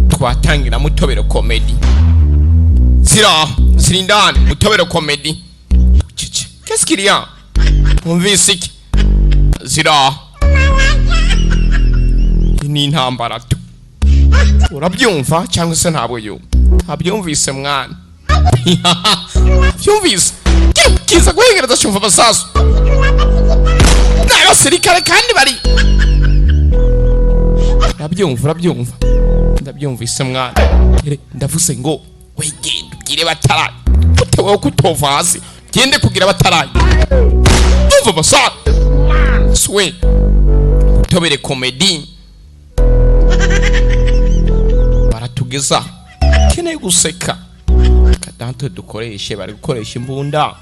twatangira mutobero comedy zirindane mutobero comedy qu'est-ce qu'il y a umvise iki zira ni intambara tu urabyumva cyangwa se ntabwo ntabyumvise mwana byumvise kiza guhengereza cyumva amasasu n'abasirikare kandi bari urabyumva ndabyumvise mwana ndavuze ngo wegenda ubwire bataraye uteweho kutova hasi gende kugira bataraye umva amasasu swe tobere comedy baratugeza keneye guseka kadante dukoreshe bari gukoresha imbunda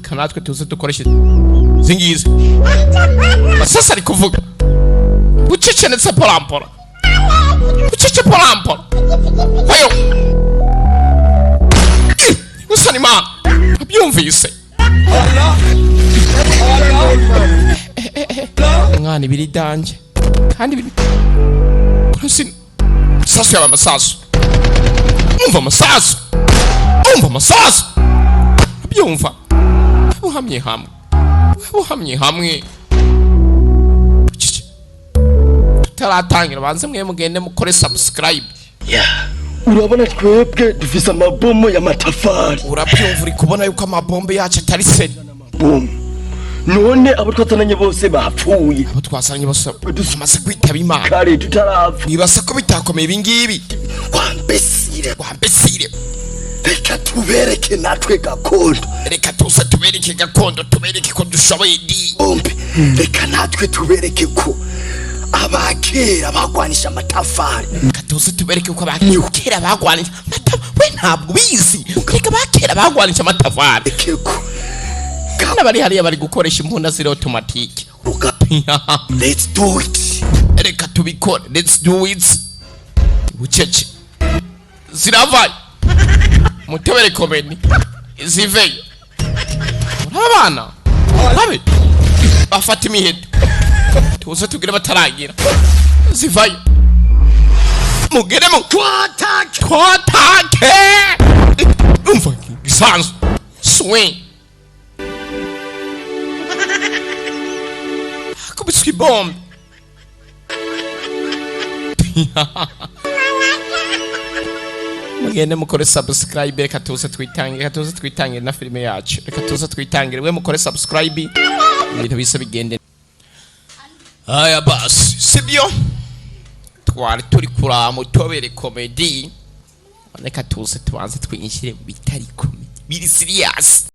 kanatwe tuze dukoreshe zingize basasa ari kuvuga ucecenetse polampora ucece polampora ayo gusa ni mana abyumvise mwana ibiri danje kandi biri kurasi sasu ya amasasu umva amasasu abyumva uhamye hamwe taratangira banze mwe mugende mukore subscribe urabona twebwe dufise amabomo y'amatafari urabyumva uri kubona yuko amabombe yacu atari seri none abo twatsananye bose bapfuye abo twasanye bose dusumaze kwitaba Imana kare tutarapfa nibasa ko bitakomeye ibingibi wambesire reka tubereke natwe gakondo reka tuze tubereke gakondo tubereke ko dushoboye di bombe reka natwe tubereke ko abakera bagwanisha amatafari reka tuze tubereke ko abakera bagwanisha amatafari we ntabwo bizi reka bakera bagwanisha amatafari ekeko n'abari hariya bari gukoresha imbunda ziri automatique let's do it reka tubikore let's do it bucece ziravaye mutebere comedy ziveye urabana babe bafata imiheto tuze tugire bataragira zivaye mugere mu twatake umva gisanzwe swing kubiswi bomb mugende mukore subscribe reka tuze twitangire na filime yacu reka tuze twitangire we mukore subscribe ibintu bisa bigende aya basi sibyo twari turi kura mutobere comedy reka tuze tubanze twinyishyire bitari comedy biri serious